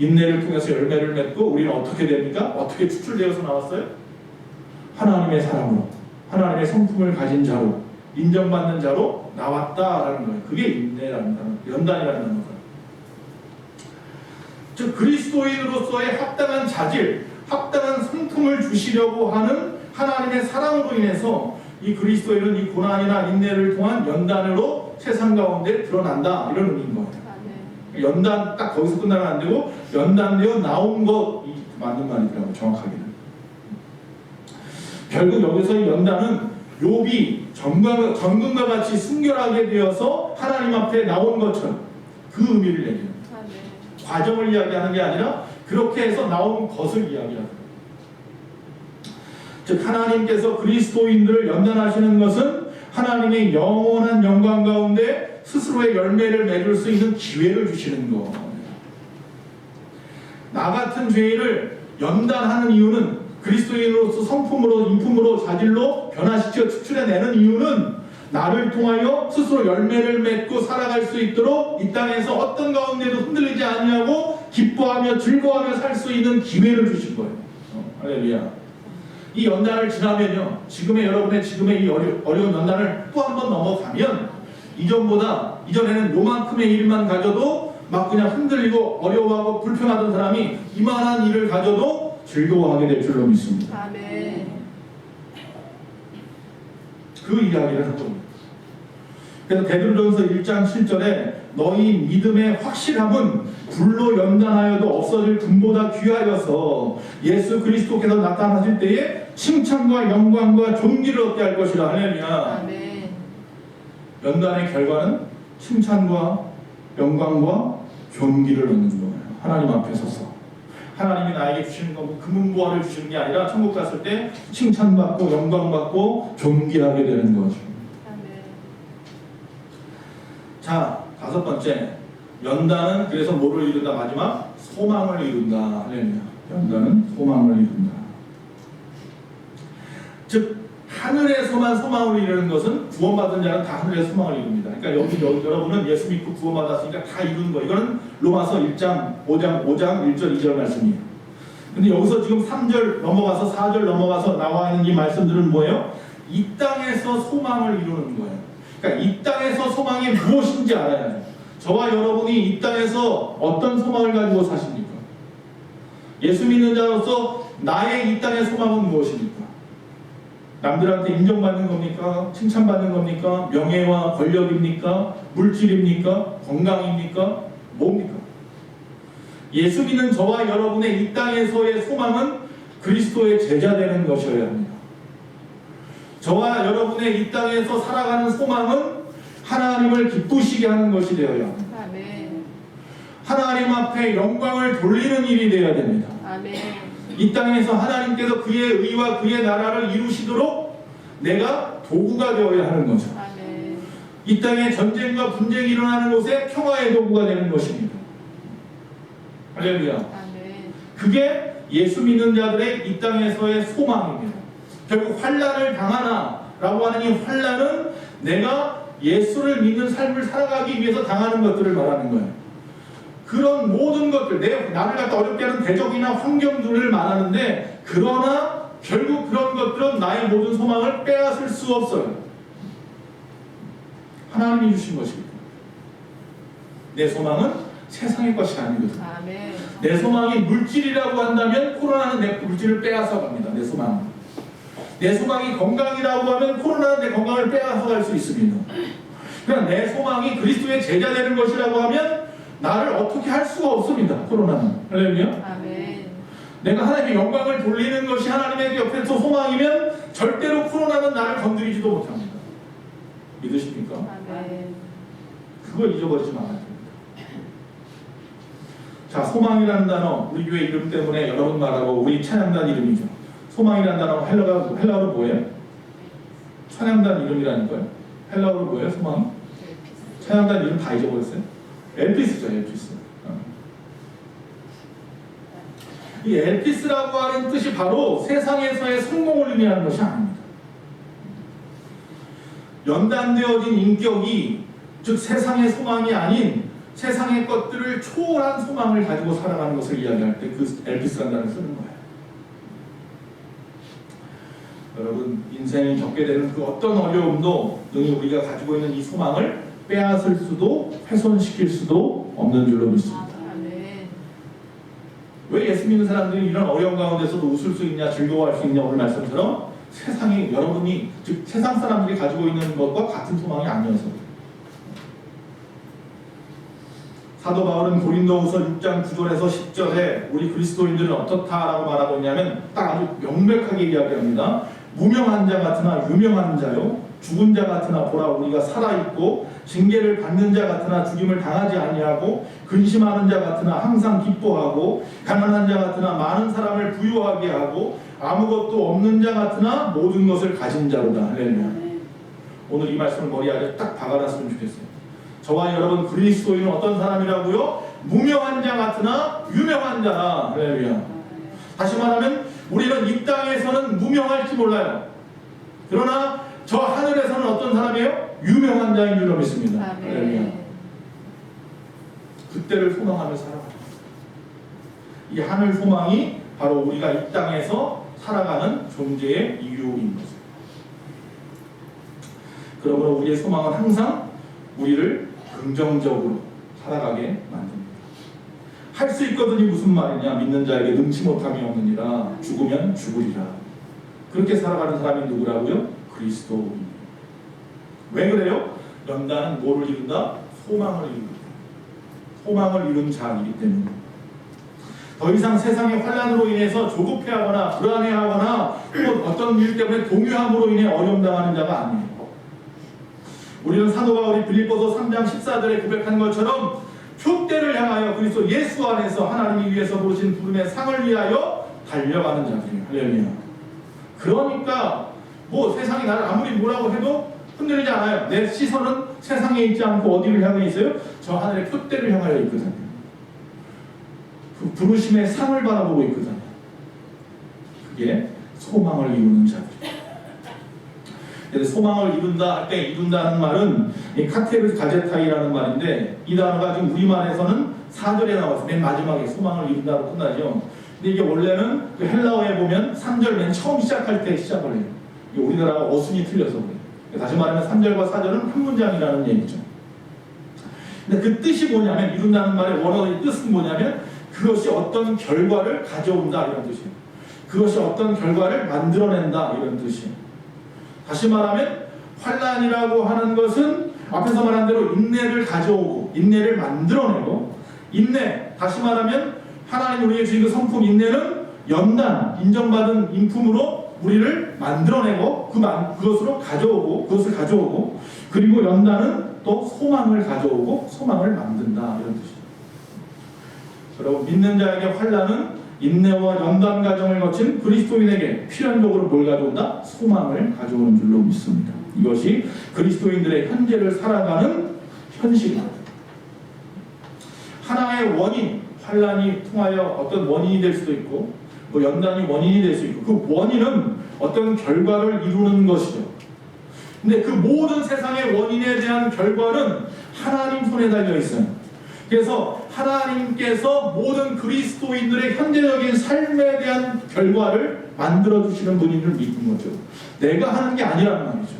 인내를 통해서 열매를 맺고 우리는 어떻게 됩니까? 어떻게 추출되어서 나왔어요? 하나님의 사람으로, 하나님의 성품을 가진 자로, 인정받는 자로 나왔다라는 거예요. 그게 인내라는 단어, 연단이라는 단어가. 즉 그리스도인으로서의 합당한 자질, 합당한 성품을 주시려고 하는 하나님의 사랑으로 인해서 이 그리스도인은 이 고난이나 인내를 통한 연단으로 세상 가운데 드러난다, 이런 의미인 거예요. 연단 딱 거기서 끝나면 안 되고 연단되어 나온 것, 이 맞는 말이더라고, 정확하게는. 결국 여기서 이 연단은 욥이 정금과 같이 순결하게 되어서 하나님 앞에 나온 것처럼 그 의미를 얘기해요. 과정을 이야기하는 게 아니라 그렇게 해서 나온 것을 이야기하는 거예요. 즉 하나님께서 그리스도인들을 연단하시는 것은 하나님의 영원한 영광 가운데 스스로의 열매를 맺을 수 있는 기회를 주시는 거예요. 나 같은 죄인을 연단하는 이유는, 그리스도인으로서 성품으로, 인품으로, 자질로 변화시켜 추출해내는 이유는 나를 통하여 스스로 열매를 맺고 살아갈 수 있도록 이 땅에서 어떤 가운데도 흔들리지 않냐고 기뻐하며 즐거워하며 살 수 있는 기회를 주신 거예요. 할렐루야. 이 연단을 지나면요, 여러분의 지금의 이 어려운 연단을 또 한 번 넘어가면 이전에는 요만큼의 일만 가져도 막 그냥 흔들리고 어려워하고 불평하던 사람이 이만한 일을 가져도 즐거워하게 될 줄로 믿습니다. 아멘. 그 이야기를 한 겁니다. 그래서 베드로전서 1장 7절에 너희 믿음의 확실함은 불로 연단하여도 없어질 금보다 귀하여서 예수 그리스도께서 나타나실 때에 칭찬과 영광과 존귀를 얻게 할 것이라. 할렐루야. 아멘. 연단의 결과는 칭찬과 영광과 존귀를 얻는 거예요. 하나님 앞에 서서 하나님이 나에게 주시는 건 금은보화를 주시는 게 아니라 천국 갔을 때 칭찬받고 영광받고 존귀하게 되는 거죠. 자, 5번째, 연단은 그래서 뭐를 이룬다? 마지막 소망을 이룬다. 연단은 소망을 이룬다. 즉 하늘에서만 소망을 이루는 것은 구원받은 자는 다 하늘에서 소망을 이룹니다. 그러니까 여기 여러분은 예수 믿고 구원받았으니까 다 이룬 거예요. 이거는 로마서 1장 5장 1절 2절 말씀이에요. 근데 여기서 지금 3절 넘어가서 4절 넘어가서 나와 있는 이 말씀들은 뭐예요? 이 땅에서 소망을 이루는 거예요. 그러니까 이 땅에서 소망이 무엇인지 알아야 돼요. 저와 여러분이 이 땅에서 어떤 소망을 가지고 사십니까? 예수 믿는 자로서 나의 이 땅의 소망은 무엇입니까? 남들한테 인정받는 겁니까? 칭찬받는 겁니까? 명예와 권력입니까? 물질입니까? 건강입니까? 뭡니까? 예수 믿는 저와 여러분의 이 땅에서의 소망은 그리스도의 제자 되는 것이어야 합니다. 저와 여러분의 이 땅에서 살아가는 소망은 하나님을 기쁘시게 하는 것이 되어야 합니다. 아멘. 하나님 앞에 영광을 돌리는 일이 되어야 됩니다. 아멘. 이 땅에서 하나님께서 그의 의와 그의 나라를 이루시도록 내가 도구가 되어야 하는 거죠. 아멘. 이 땅에 전쟁과 분쟁이 일어나는 곳에 평화의 도구가 되는 것입니다. 할렐루야. 아멘. 그게 예수 믿는 자들의 이 땅에서의 소망입니다. 결국 환난을 당하나라고 하는 이 환난은 내가 예수를 믿는 삶을 살아가기 위해서 당하는 것들을 말하는 거예요. 그런 모든 것들, 나를 갖다 어렵게 하는 대적이나 환경들을 말하는데, 그러나 결국 그런 것들은 나의 모든 소망을 빼앗을 수 없어요. 하나님이 주신 것입니다. 내 소망은 세상의 것이 아니거든. 아멘. 내 소망이 물질이라고 한다면 코로나는 내 물질을 빼앗아 갑니다. 내 소망은. 내 소망이 건강이라고 하면 코로나는 내 건강을 빼앗아 갈 수 있습니다. 그러나 내 소망이 그리스도의 제자 되는 것이라고 하면 나를 어떻게 할 수가 없습니다. 코로나는. 할렐루야. 아멘. 내가 하나님의 영광을 돌리는 것이 하나님의 옆에서 소망이면 절대로 코로나는 나를 건드리지도 못합니다. 믿으십니까? 아멘. 그걸 잊어버리지 말아야 됩니다. 자, 소망이라는 단어, 우리 교회 이름 때문에 여러 번 말하고 우리 찬양단 이름이죠. 소망이라는 단어 헬라어로 뭐예요? 찬양단 이름이라니까요. 헬라어로 뭐예요? 소망이? 찬양단 이름 다 잊어버렸어요? 엘피스죠, 엘피스. 이 엘피스라고 하는 뜻이 바로 세상에서의 성공을 의미하는 것이 아닙니다. 연단되어진 인격이, 즉 세상의 소망이 아닌 세상의 것들을 초월한 소망을 가지고 살아가는 것을 이야기할 때 그 엘피스라는 단어를 쓰는 거예요. 여러분, 인생이 겪게 되는 그 어떤 어려움도 능히 우리가 가지고 있는 이 소망을 빼앗을 수도 훼손시킬 수도 없는 줄로 믿습니다. 아멘. 왜 예수 믿는 사람들이 이런 어려운 가운데서도 웃을 수 있냐, 즐거워할 수 있냐, 오늘 말씀처럼 세상이, 여러분이, 즉 세상 사람들이 가지고 있는 것과 같은 소망이 아니어서. 사도 바울은 고린도후서 6장 9절에서 10절에 우리 그리스도인들은 어떻다라고 말하고 있냐면 딱 아주 명백하게 이야기합니다. 무명한 자 같으나 유명한 자요, 죽은 자 같으나 보라 우리가 살아있고 징계를 받는 자 같으나 죽임을 당하지 아니하고 근심하는 자 같으나 항상 기뻐하고 가난한 자 같으나 많은 사람을 부유하게 하고 아무것도 없는 자 같으나 모든 것을 가진 자로다. 할렐루야. 오늘 이 말씀을 머리에 딱 박아놨으면 좋겠어요. 저와 여러분 그리스도인은 어떤 사람이라고요? 무명한 자 같으나 유명한 자라. 할렐루야. 다시 말하면 우리는 이 땅에서는 무명할지 몰라요. 그러나 저 하늘에서는 어떤 사람이에요? 유명한 자인 줄로 믿습니다. 할렐루야. 그때를 소망하며 살아가죠. 이 하늘 소망이 바로 우리가 이 땅에서 살아가는 존재의 이유인 거죠. 그러므로 우리의 소망은 항상 우리를 긍정적으로 살아가게 만듭니다. 할 수 있거든이 무슨 말이냐? 믿는 자에게 능치 못함이 없느니라. 죽으면 죽으리라. 그렇게 살아가는 사람이 누구라고요? 그리스도인. 왜 그래요? 연단은 뭐를 이룬다? 소망을 이룬다. 소망을 이룬 자이기 때문에. 더 이상 세상의 환난으로 인해서 조급해하거나 불안해하거나 또 어떤 일 때문에 동요함으로 인해 어려움 당하는 자가 아니에요. 우리는 사도 바울이 빌립보서 3장 14절에 고백한 것처럼 표대를 향하여 그리스도 예수 안에서 하나님이 위해서 부르신 부름의 상을 위하여 달려가는 자들이에요. 할렐루야. 그러니까 뭐 세상이 나를 아무리 뭐라고 해도 흔들리지 않아요. 내 시선은 세상에 있지 않고 어디를 향해 있어요? 저 하늘의 표대를 향하여 있거든요. 그 부르심의 상을 바라보고 있거든요. 그게 소망을 이루는 자들이에요. 소망을 이룬다 할 때 이룬다는 말은 카테르 가제타이라는 말인데 이 단어가 지금 우리말에서는 4절에 나와서 맨 마지막에 소망을 이룬다로 끝나죠. 근데 이게 원래는 그 헬라어에 보면 3절 맨 처음 시작할 때 시작을 해요. 우리나라가 어순이 틀려서 그래요. 다시 말하면 3절과 4절은 한 문장이라는 얘기죠. 근데 그 뜻이 뭐냐면 이룬다는 말의 원어의 뜻은 뭐냐면 그것이 어떤 결과를 가져온다 이런 뜻이에요. 그것이 어떤 결과를 만들어낸다 이런 뜻이에요. 다시 말하면 환난이라고 하는 것은 앞에서 말한 대로 인내를 가져오고 인내를 만들어내고 인내, 다시 말하면 하나님 우리의 주신 그 성품 인내는 연단, 인정받은 인품으로 우리를 만들어내고 그것으로 그것을 가져오고 그리고 연단은 또 소망을 가져오고 소망을 만든다 이런 뜻이죠. 여러분 믿는 자에게 환난은 인내와 연단 과정을 거친 그리스도인에게 필연적으로 뭘 가져온다? 소망을 가져오는 줄로 믿습니다. 이것이 그리스도인들의 현재를 살아가는 현실입니다. 하나의 원인, 환난이 통하여 어떤 원인이 될 수도 있고 뭐 연단이 원인이 될 수 있고 그 원인은 어떤 결과를 이루는 것이죠. 근데 그 모든 세상의 원인에 대한 결과는 하나님 손에 달려 있어요. 그래서 하나님께서 모든 그리스도인들의 현재적인 삶에 대한 결과를 만들어주시는 분인 줄 믿는 거죠. 내가 하는 게 아니란 말이죠.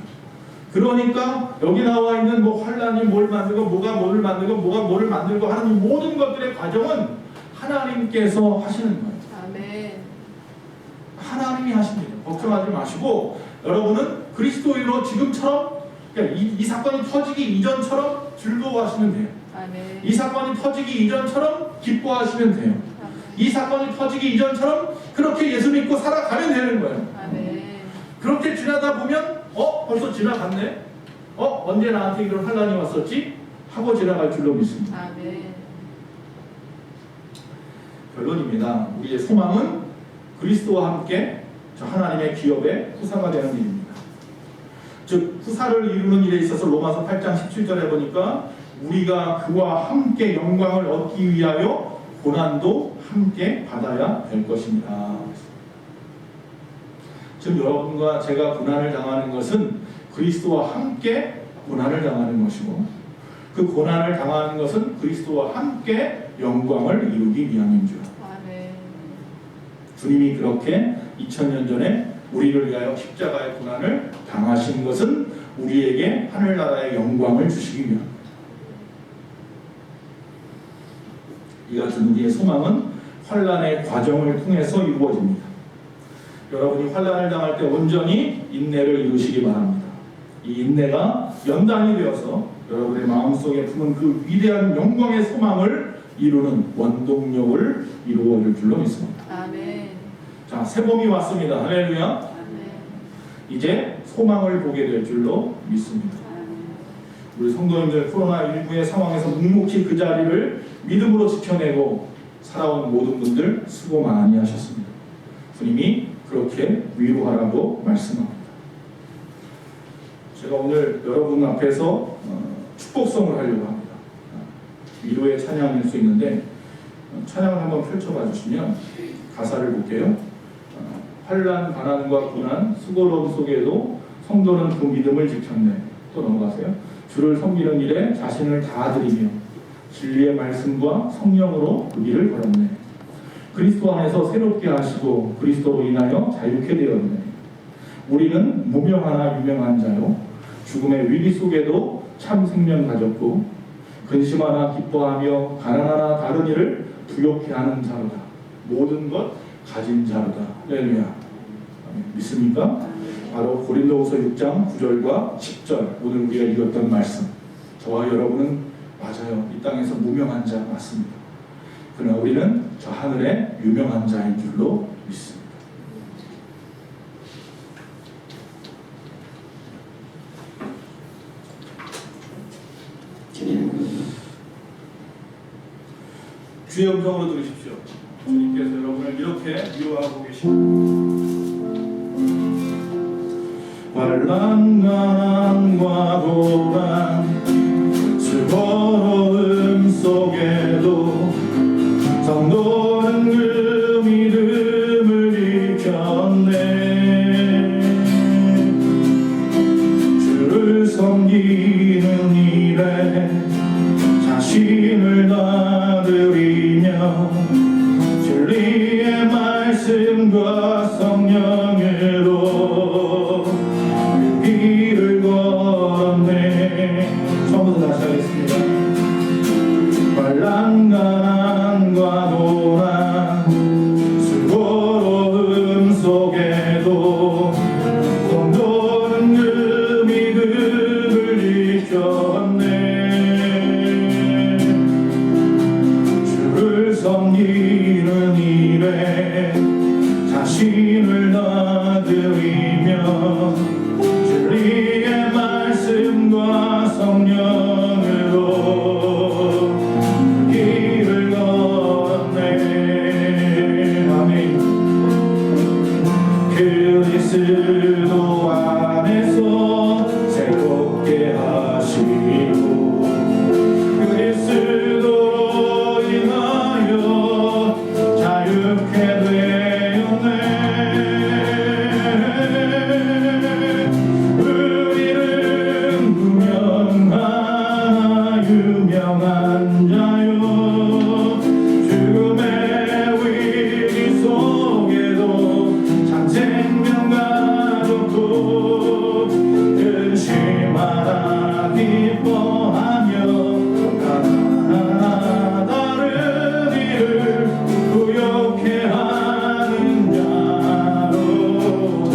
그러니까 여기 나와 있는 뭐 환난이 뭘 만들고 뭐가 뭐를 만들고 뭐가 뭐를 만들고 하는 이 모든 것들의 과정은 하나님께서 하시는 거예요. 아멘. 하나님이 하십니다. 걱정하지 마시고 여러분은 그리스도인으로 지금처럼 그러니까 이 사건이 터지기 이전처럼 즐거워하시면 돼요. 아멘. 이 사건이 터지기 이전처럼 기뻐하시면 돼요. 아멘. 이 사건이 터지기 이전처럼 그렇게 예수 믿고 살아가면 되는 거예요. 아멘. 그렇게 지나다 보면 벌써 지나갔네? 언제 나한테 이런 환난이 왔었지? 하고 지나갈 줄로 믿습니다. 아멘. 결론입니다. 우리의 소망은 그리스도와 함께 저 하나님의 기업의 후사가 되는 일입니다. 즉 후사를 이루는 일에 있어서 로마서 8장 17절에 보니까 우리가 그와 함께 영광을 얻기 위하여 고난도 함께 받아야 될 것입니다. 지금 여러분과 제가 고난을 당하는 것은 그리스도와 함께 고난을 당하는 것이고 그 고난을 당하는 것은 그리스도와 함께 영광을 이루기 위함인 줄. 주님이 그렇게 2000년 전에 우리를 위하여 십자가의 고난을 당하신 것은 우리에게 하늘나라의 영광을 주시기 위함. 이 같은 우리의 소망은 환난의 과정을 통해서 이루어집니다. 여러분이 환난을 당할 때 온전히 인내를 이루시기 바랍니다. 이 인내가 연단이 되어서 여러분의 마음속에 품은 그 위대한 영광의 소망을 이루는 원동력을 이루어줄 줄로 믿습니다. 아멘. 자, 새봄이 왔습니다. 할렐루야. 아멘. 이제 소망을 보게 될 줄로 믿습니다. 우리 성도님들 코로나19의 상황에서 묵묵히 그 자리를 믿음으로 지켜내고 살아온 모든 분들 수고 많이 하셨습니다. 주님이 그렇게 위로하라고 말씀합니다. 제가 오늘 여러분 앞에서 축복성을 하려고 합니다. 위로의 찬양일 수 있는데 찬양을 한번 펼쳐봐 주시면 가사를 볼게요. 환난, 가난과 고난, 수고로움 속에도 성도는 그 믿음을 지켰네. 또 넘어가세요. 주를 섬기는 일에 자신을 다드리며 진리의 말씀과 성령으로 그 길을 걸었네. 그리스도 안에서 새롭게 하시고 그리스도로 인하여 자유케 되었네. 우리는 무명하나 유명한 자요 죽음의 위기 속에도 참 생명 가졌고 근심하나 기뻐하며 가난하나 다른 일을 부욕해 하는 자로다. 모든 것 가진 자로다. 할렐루야. 믿습니까? 바로 고린도후서 6장 9절과 10절 오늘 우리가 읽었던 말씀. 저와 여러분은 맞아요. 이 땅에서 무명한 자 맞습니다. 그러나 우리는 저 하늘의 유명한 자인 줄로 믿습니다. 주의 음성으로 들으십시오. 주님께서 여러분을 이렇게 위로하고 계십니다. 환난, 가난과 고난, 수고로움 속에도 성도는 그 믿음을 지켰네. 주를 섬기는 일에 자신을 다드리며 진리의 말씀과 성령으로 그 길을 걸었네. 처음부터 다시 하겠습니다. 환난, 가난과 고난, 수고로움 속에도 성도는 그 믿음을 지켰네. 주를 섬기는 일에 자신을 다드리며 진리의 말씀과 성령으로 길을 걸었네. 아멘. 그리스도 안에서 새롭게 하시고 그리스도로 인하여 자유케 되었네. 우리는 무명하나 유명한 자요 죽음의 위기 속에도 참 생명 가졌고 근심하나 기뻐하며 가난하나 다른 일을 부욕해 하는 자로다.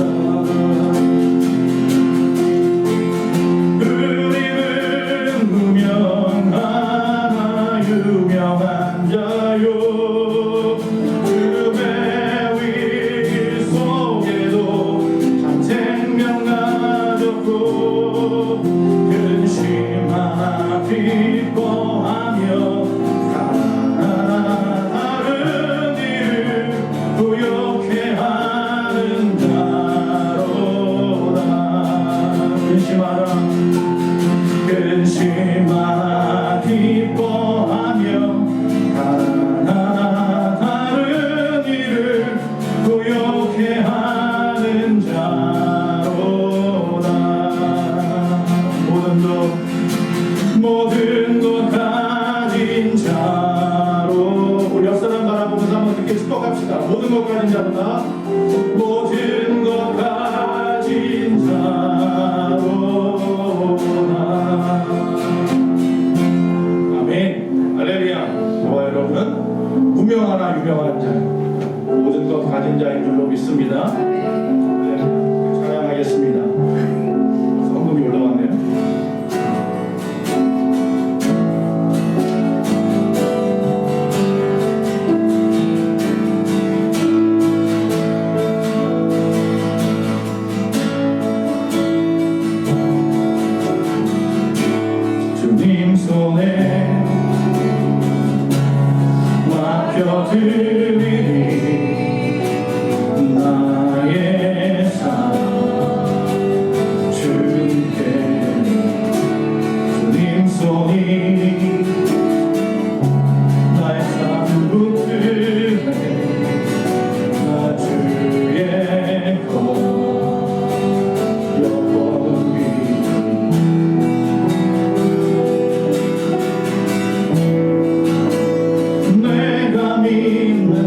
우리는 무명하나 유명한 자요 죽음의 위기 속에도 참 생명 가졌고 근심하나 기뻐하며 가난하나 다른 일을 부욕해 하는 자로다. 근심하나 기뻐하며 가난하나 다른 일을 부욕해 하는 자로다. 모든 것 가진 자로 우리 옆 사람 바라보면서 한번 듣게 축복합시다. 모든 것 가진 자로다. 모든 것 가진 자로다. 아멘. 할렐루야. 저와 여러분은 유명한 자, 모든 것 가진 자인 줄로 믿습니다. 네, 찬양하겠습니다. 성금이 올라왔네요. 주님 손에 맡겨드리니 나의 삶 주께 주님 손이 나의 삶 붙들네 나 주의 것 여보니 내가 믿는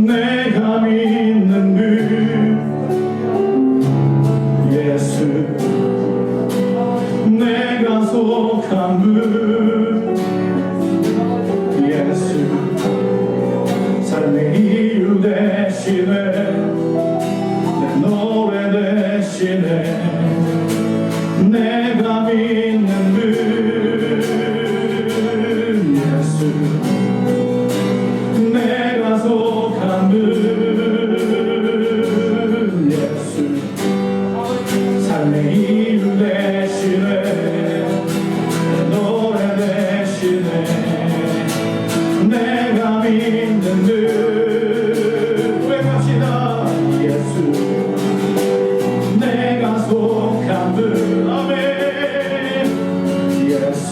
내가 믿는 그 예수, 내가 속한 그 예수, 삶의 이유 대신에 내 노래 대신에 내가 믿는 그 예수, 내가 속한 그 예수, 삶의 이유 대신에 내 노래 대신에 내가 믿는 그 고백합시다. 예수, 내가 속한 그 아멘. 예수,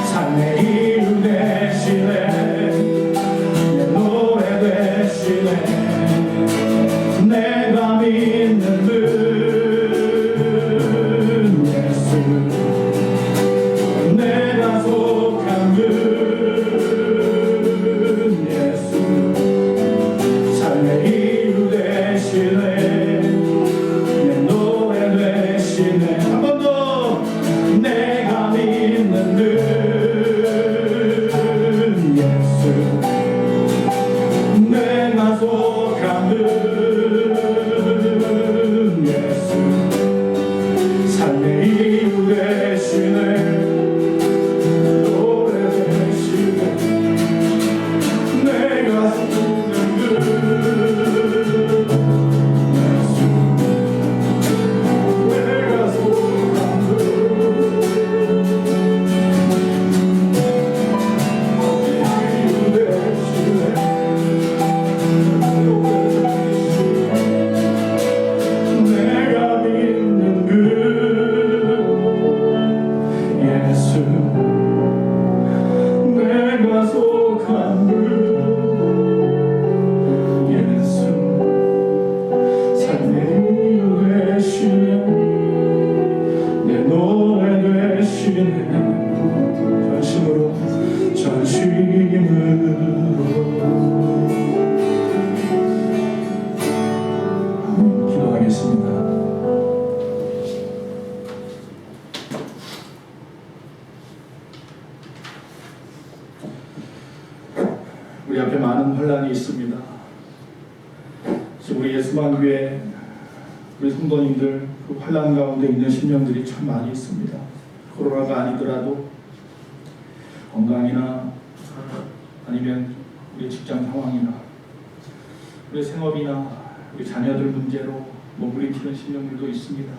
삶의 이유 대신에 내 노래 대신에 내가 믿는 그 예수, 내가 속한 그 예수, 삶의 이유 대신에 내 노래 대신에 한 번 더 내가 믿는 그 예수, 내가 속한 그 예수, 삶의 이유 대신에 노래 대신에 내가 속한 그 예수, 내가 속한 그 이유 대신에 내가 믿는 그 예수, 내가 속한 그 예수, 삶의 이유 대신에 내 노래 대신에 전심으로 기도하겠습니다. 우리 앞에 많은 환란이 있습니다. 지금 우리 예수만교회 우리 성도님들 그 환란 가운데 있는 심령들이 참 많이 있습니다. 코로나가 아니더라도 건강이나 아니면 우리 직장 상황이나 우리 생업이나 우리 자녀들 문제로 몸부림치는 심령들도 있습니다.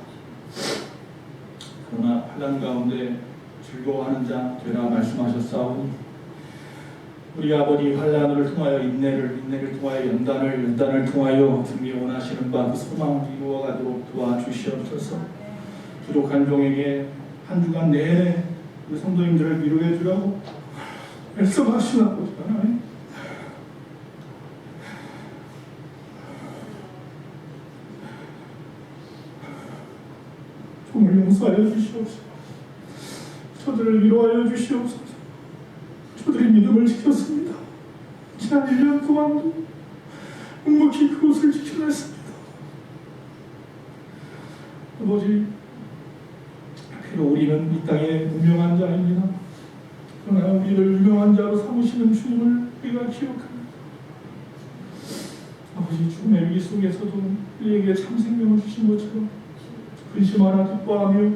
그러나 환난 가운데 즐거워하는 자 되라 말씀하셨사오니 우리 아버지 환난을 통하여 인내를 통하여 연단을 통하여 등이 원하시는 바 그 소망을 이루어가도록 도와주시옵소서. 부족한 종에게 한 주간 내내 우리 성도님들을 위로해 주라고 말씀하신 아버지 하나님, 종을 용서하여 주시옵소서. 저들을 위로하여 주시옵소서. 저들이 믿음을 지켰습니다. 지난 1년 동안도 묵묵히 그곳을 지켜냈습니다. 아버지, 비록 우리는 이 땅에 무명한 자입니다. 그러나 우리를 유명한 자로 삼으시는 주님을 우리가 기억합니다. 아버지, 죽음의 위기 속에서도 우리에게 참 생명을 주신 것처럼 근심하나 기뻐하며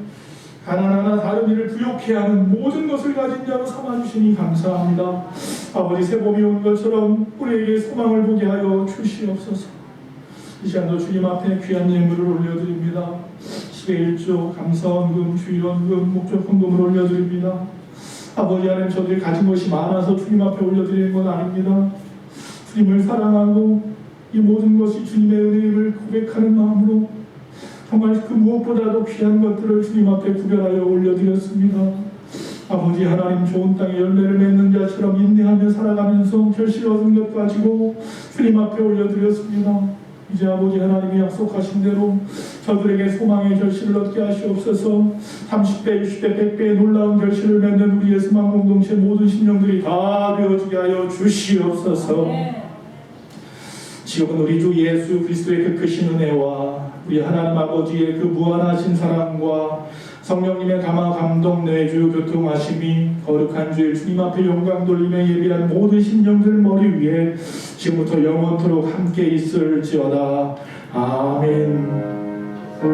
가난하나 다른 이를 부욕해 하는 모든 것을 가진 자로 삼아주시니 감사합니다. 아버지, 새봄이 온 것처럼 우리에게 소망을 보게 하여 주시옵소서. 이 시간도 주님 앞에 귀한 예물을 올려드립니다. 10의 1조 감사원금, 주일원금, 목적헌금을 올려드립니다. 아버지 하나님, 저들이 가진 것이 많아서 주님 앞에 올려드리는 건 아닙니다. 주님을 사랑하고 이 모든 것이 주님의 은혜임을 고백하는 마음으로 정말 그 무엇보다도 귀한 것들을 주님 앞에 구별하여 올려드렸습니다. 아버지 하나님, 좋은 땅에 열매를 맺는 자처럼 인내하며 살아가면서 결실 얻은 것 가지고 주님 앞에 올려드렸습니다. 이제 아버지 하나님이 약속하신 대로 저들에게 소망의 결실을 얻게 하시옵소서. 30배, 60배, 100배의 놀라운 결실을 맺는 우리의 소망 공동체 모든 심령들이 다 되어지게 하여 주시옵소서. 지금은 우리 주 예수 그리스도의 그 크신 은혜와 우리 하나님 아버지의 그 무한하신 사랑과 성령님의 감화 감동 내주 교통하심이 거룩한 주일 주님 앞에 영광 돌리며 예비한 모든 심령들 머리 위에 지금부터 영원토록 함께 있을지어다. 아멘.